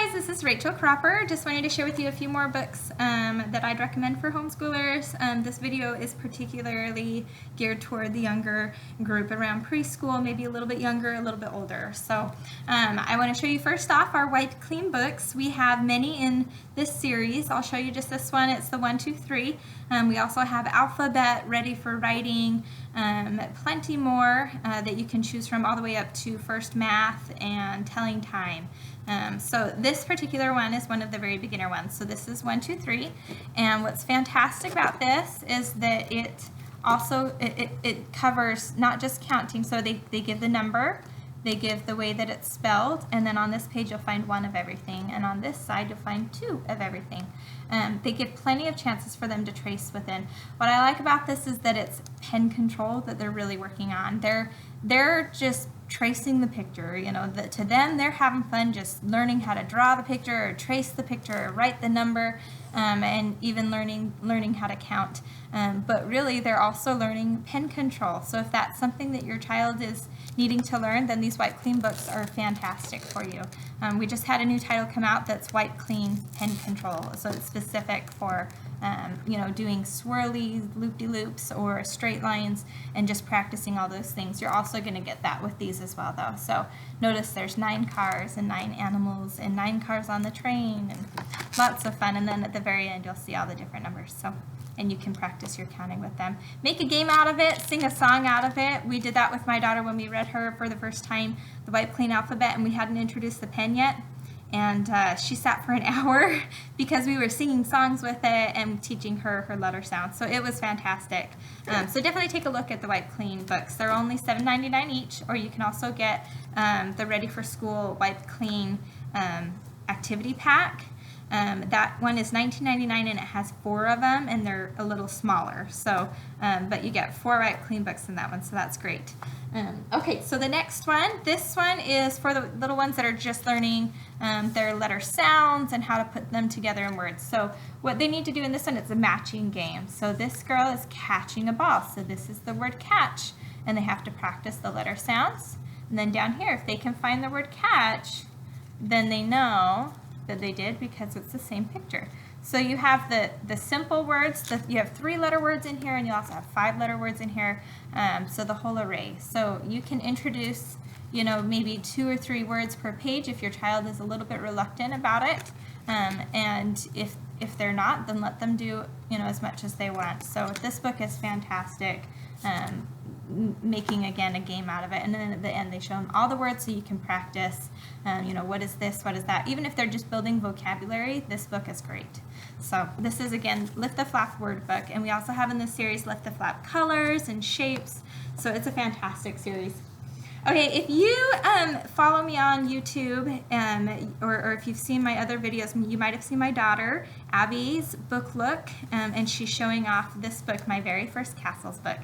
guys, this is Rachel Cropper. Just wanted to share with you a few more books that I'd recommend for homeschoolers. This video is particularly geared toward the younger group around preschool, maybe a little bit younger, a little bit older. So I want to show you first off our Wipe Clean books. We have many in this series. I'll show you just this one. It's the 1, 2, 3. We also have Alphabet, Ready for Writing, plenty more that you can choose from all the way up to First Math and Telling Time. So this particular one is one of the very beginner ones. So this is 1, 2, 3. And what's fantastic about this is that it also it covers not just counting. So they give the number, they give the way that it's spelled, and then on this page you'll find 1 of everything, and on this side you'll find 2 of everything. They give plenty of chances for them to trace within. What I like about this is that it's pen control that they're really working on. They're just tracing the picture, you know, to them they're having fun just learning how to draw the picture or trace the picture or write the number, and even learning how to count. But really they're also learning pen control. So if that's something that your child is needing to learn, then these Wipe Clean books are fantastic for you. We just had a new title come out that's Wipe Clean Pen Control. So it's specific for you know, doing swirly loop-de-loops or straight lines and just practicing all those things. You're also going to get that with these as well, though. So notice there's 9 cars and 9 animals and 9 cars on the train, and lots of fun. And then at the very end you'll see all the different numbers. So, and you can practice your counting with them. Make a game out of it, sing a song out of it. We did that with my daughter when we read her for the first time the Wipe Clean Alphabet, and we hadn't introduced the pen yet. And she sat for an hour because we were singing songs with it and teaching her her letter sounds. So it was fantastic. So definitely take a look at the Wipe Clean books. They're only $7.99 each, or you can also get the Ready for School Wipe Clean activity pack. That one is $19.99 and it has 4 of them, and they're a little smaller. So, but you get 4 Wipe Clean books in that one, so that's great. Okay, so the next one, this one is for the little ones that are just learning their letter sounds and how to put them together in words. So what they need to do in this one, it's a matching game. So this girl is catching a ball, so this is the word catch, and they have to practice the letter sounds. And then down here, if they can find the word catch, then they know that they did because it's the same picture. So you have the simple words, you have 3-letter words in here, and you also have 5-letter words in here, so the whole array. So you can introduce, you know, maybe 2 or 3 words per page if your child is a little bit reluctant about it, and if they're not, then let them do, you know, as much as they want. So this book is fantastic. Making again a game out of it, and then at the end they show them all the words so you can practice, you know, what is this, what is that. Even if they're just building vocabulary, this book is great. So this is again Lift the Flap word book, and we also have in this series Lift the Flap colors and shapes, so it's a fantastic series. Okay, if you follow me on YouTube, or if you've seen my other videos, you might have seen my daughter, Abby's book look, and she's showing off this book, my very first Castles book.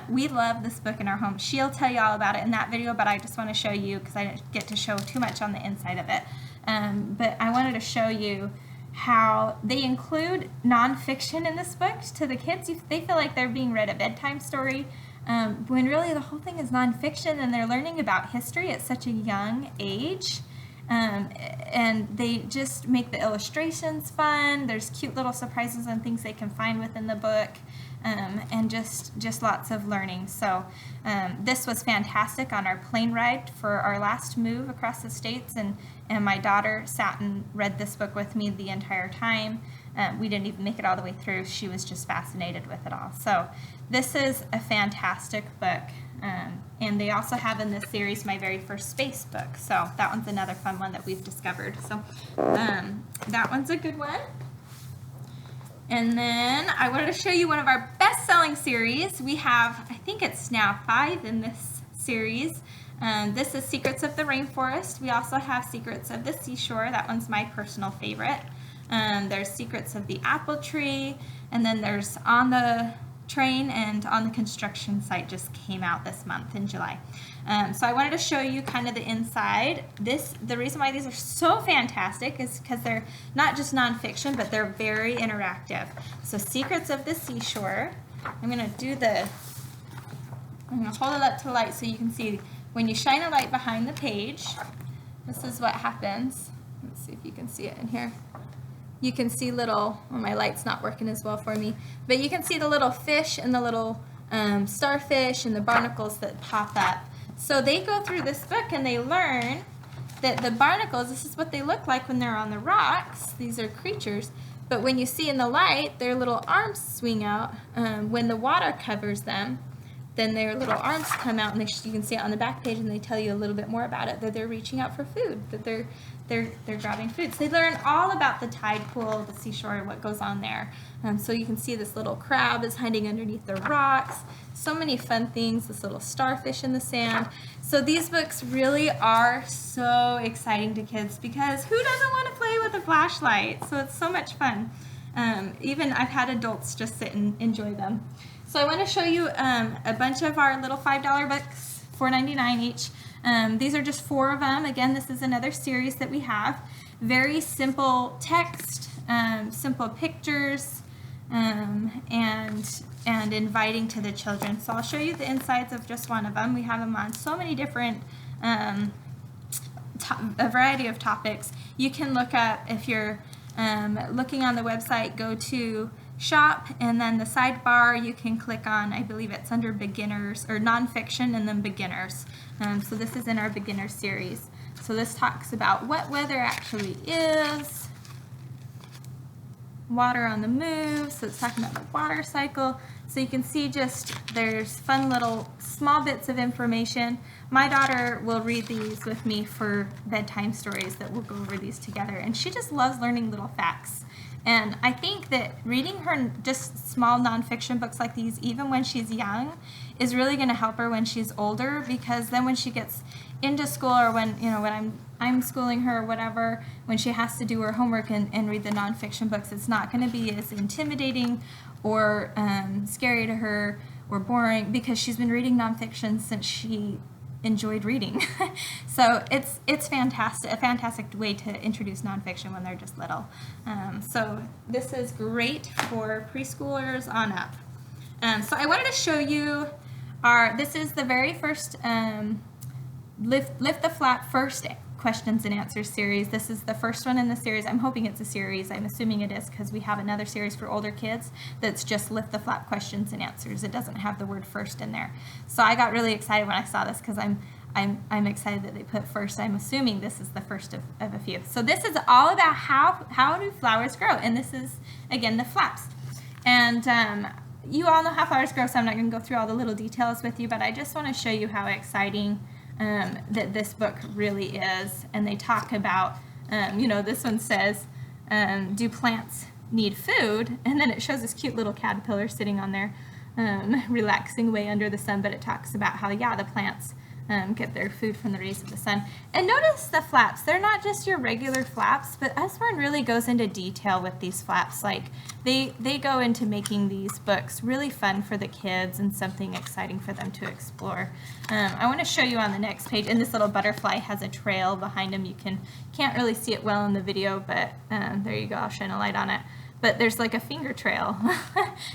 We love this book in our home. She'll tell you all about it in that video, but I just want to show you because I didn't get to show too much on the inside of it. But I wanted to show you how they include nonfiction in this book to the kids. They feel like they're being read a bedtime story, when really the whole thing is nonfiction, and they're learning about history at such a young age. And they just make the illustrations fun. There's cute little surprises and things they can find within the book, and just lots of learning. So this was fantastic on our plane ride for our last move across the states, and my daughter sat and read this book with me the entire time. We didn't even make it all the way through. She was just fascinated with it all. So this is a fantastic book. And they also have in this series my very first space book. So that one's another fun one that we've discovered. So that one's a good one. And then I wanted to show you one of our best-selling series. We have, I think it's now 5 in this series. This is Secrets of the Rainforest. We also have Secrets of the Seashore. That one's my personal favorite. There's Secrets of the Apple Tree, and then there's On the Train and On the Construction Site just came out this month in July. So I wanted to show you kind of the inside. The reason why these are so fantastic is because they're not just nonfiction, but they're very interactive. So Secrets of the Seashore, I'm going to hold it up to the light so you can see when you shine a light behind the page, this is what happens. let's see if you can see it in here. You can see little, well, my light's not working as well for me, but you can see the little fish and the little starfish and the barnacles that pop up. So they go through this book and they learn that the barnacles, this is what they look like when they're on the rocks. These are creatures. But when you see in the light, their little arms swing out. When the water covers them, then their little arms come out, and you can see it on the back page, and they tell you a little bit more about it, that they're reaching out for food, that they're grabbing food. So they learn all about the tide pool, the seashore, what goes on there. So you can see this little crab is hiding underneath the rocks. So many fun things, this little starfish in the sand. So these books really are so exciting to kids, because who doesn't want to play with a flashlight? So it's so much fun. Even I've had adults just sit and enjoy them. So I want to show you a bunch of our little $5 books, $4.99 each. These are just 4 of them. Again, this is another series that we have. Very simple text, simple pictures, and inviting to the children. So I'll show you the insides of just one of them. We have them on so many different, a variety of topics. You can look up, if you're looking on the website, go to shop, and then the sidebar you can click on, I believe it's under beginners or nonfiction, and then beginners. So this is in our beginner series. So this talks about what weather actually is, water on the move, so it's talking about the water cycle. So you can see just there's fun little small bits of information. My daughter will read these with me for bedtime stories, that we'll go over these together, and she just loves learning little facts. And I think that reading her just small nonfiction books like these, even when she's young, is really going to help her when she's older, because then when she gets into school, or when, you know, when I'm schooling her or whatever, when she has to do her homework and read the nonfiction books, it's not going to be as intimidating or scary to her or boring, because she's been reading nonfiction since she enjoyed reading. So it's fantastic, a fantastic way to introduce nonfiction when they're just little. So this is great for preschoolers on up. So I wanted to show you this is the very first Lift the Flap first questions and answers series. This is the first one in the series. I'm hoping it's a series. I'm assuming it is, because we have another series for older kids that's just Lift the Flap questions and answers. It doesn't have the word first in there. So I got really excited when I saw this, because I'm excited that they put first. I'm assuming this is the first of a few. So this is all about how do flowers grow, and this is, again, the flaps. And you all know how flowers grow, so I'm not going to go through all the little details with you, but I just want to show you how exciting that this book really is. And they talk about, you know, this one says, do plants need food? And then it shows this cute little caterpillar sitting on there, relaxing away under the sun, but it talks about how, yeah, the plants get their food from the rays of the sun. And notice the flaps. They're not just your regular flaps, but Usborne really goes into detail with these flaps. Like, they go into making these books really fun for the kids and something exciting for them to explore. I want to show you on the next page, and this little butterfly has a trail behind him. You can't really see it well in the video, but there you go. I'll shine a light on it. But there's like a finger trail.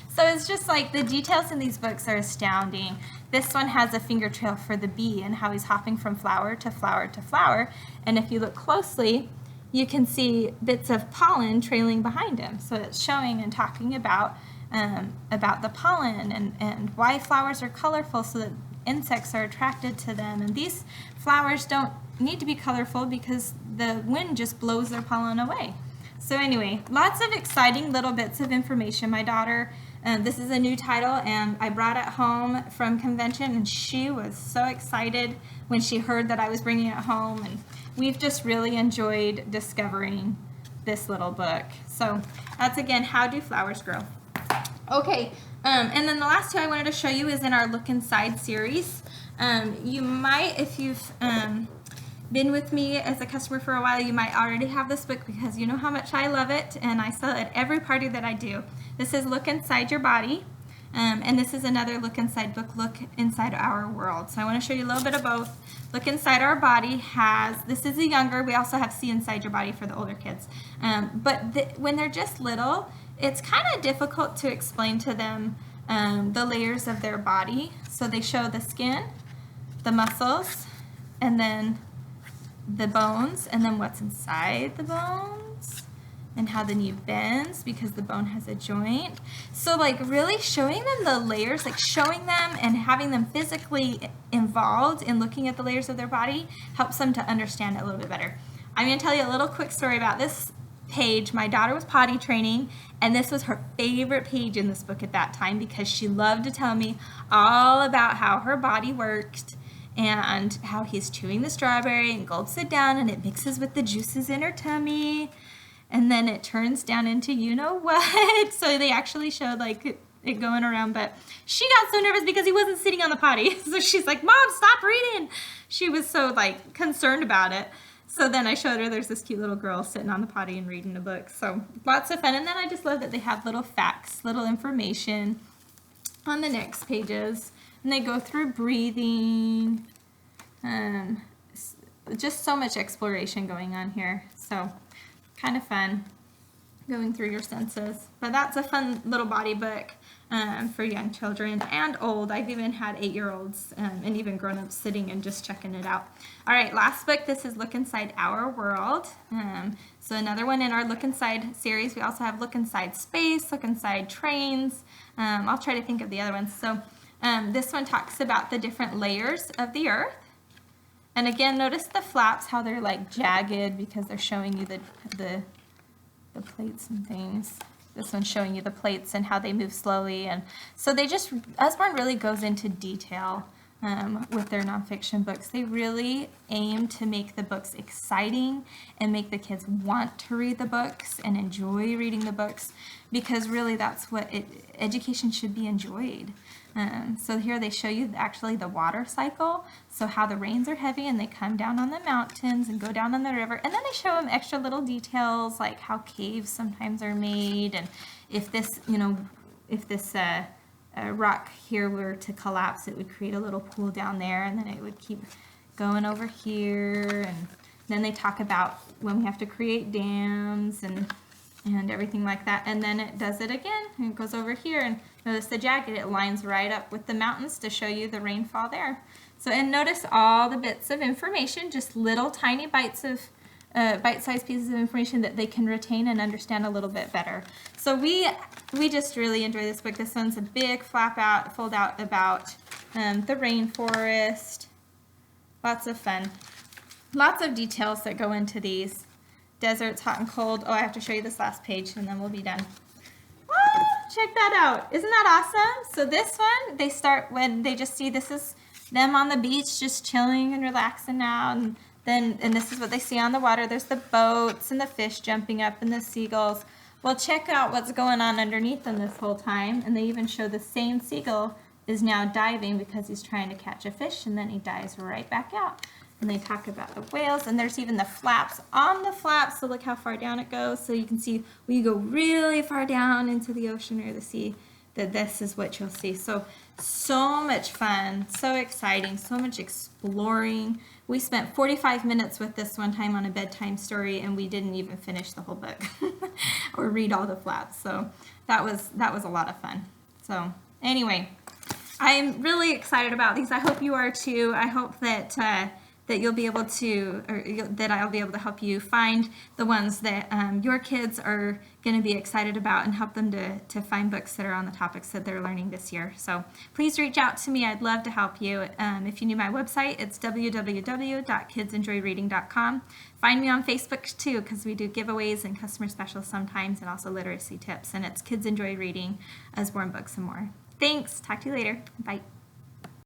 So it's just like the details in these books are astounding. This one has a finger trail for the bee and how he's hopping from flower to flower to flower. And if you look closely, you can see bits of pollen trailing behind him. So it's showing and talking about the pollen and why flowers are colorful, so that insects are attracted to them. And these flowers don't need to be colorful because the wind just blows their pollen away. So anyway, lots of exciting little bits of information. My daughter, this is a new title, and I brought it home from convention, and she was so excited when she heard that I was bringing it home, and we've just really enjoyed discovering this little book. So that's, again, How Do Flowers Grow? Okay, and then the last two I wanted to show you is in our Look Inside series. You might, if you've been with me as a customer for a while, you might already have this book, because you know how much I love it, and I sell it at every party that I do. This is Look Inside Your Body, and this is another Look Inside book, Look Inside Our World. So I want to show you a little bit of both. Look Inside Our Body this is a younger, we also have See Inside Your Body for the older kids. But when they're just little, it's kind of difficult to explain to them the layers of their body. So they show the skin, the muscles, and then the bones and then what's inside the bones and how the knee bends because the bone has a joint. So like really showing them the layers, like showing them and having them physically involved in looking at the layers of their body helps them to understand it a little bit better. I'm going to tell you a little quick story about this page. My daughter was potty training, and this was her favorite page in this book at that time because she loved to tell me all about how her body worked and how he's chewing the strawberry and gulps it down and it mixes with the juices in her tummy and then it turns down into you know what. So they actually showed like it going around, but she got so nervous because he wasn't sitting on the potty. So she's like, Mom, stop reading. She was so like concerned about it. So then I showed her there's this cute little girl sitting on the potty and reading a book. So lots of fun. And then I just love that they have little facts, little information on the next pages. And they go through breathing. Just so much exploration going on here. So kind of fun going through your senses. But that's a fun little body book for young children and old. I've even had 8-year-olds and even grown-ups sitting and just checking it out. All right, last book. This is Look Inside Our World. So another one in our Look Inside series. We also have Look Inside Space, Look Inside Trains. I'll try to think of the other ones. So this one talks about the different layers of the earth. And again, notice the flaps, how they're like jagged because they're showing you the plates and things. This one's showing you the plates and how they move slowly. And so Usborne really goes into detail with their nonfiction books. They really aim to make the books exciting and make the kids want to read the books and enjoy reading the books because really that's what education should be enjoyed. So here they show you actually the water cycle, so how the rains are heavy and they come down on the mountains and go down on the river, and then they show them extra little details like how caves sometimes are made, and if this, rock here were to collapse, it would create a little pool down there, and then it would keep going over here, and then they talk about when we have to create dams and everything like that, and then it does it again, and it goes over here, and notice the jagged, it lines right up with the mountains to show you the rainfall there. So, and notice all the bits of information, just little tiny bites of bite-sized pieces of information that they can retain and understand a little bit better. So we just really enjoy this book. This one's a big fold out about the rainforest. Lots of fun. Lots of details that go into these. Deserts, hot and cold. Oh, I have to show you this last page and then we'll be done. Oh, check that out. Isn't that awesome? So this one, they start when they just see this is them on the beach just chilling and relaxing now. And this is what they see on the water. There's the boats and the fish jumping up and the seagulls. Well, check out what's going on underneath them this whole time. And they even show the same seagull is now diving because he's trying to catch a fish and then he dives right back out. And they talk about the whales, and there's even the flaps on the flaps, so look how far down it goes. So you can see when you go really far down into the ocean or the sea, that this is what you'll see. So much fun, so exciting, so much exploring. We spent 45 minutes with this one time on a bedtime story, and we didn't even finish the whole book or read all the flaps. So that was a lot of fun. So anyway, I'm really excited about these. I hope you are too. I hope that you'll be able to, that I'll be able to help you find the ones that your kids are going to be excited about and help them to find books that are on the topics that they're learning this year. So please reach out to me. I'd love to help you. If you need my website, it's www.kidsenjoyreading.com. Find me on Facebook too, because we do giveaways and customer specials sometimes, and also literacy tips. And it's Kids Enjoy Reading, Usborne Books, and more. Thanks. Talk to you later. Bye.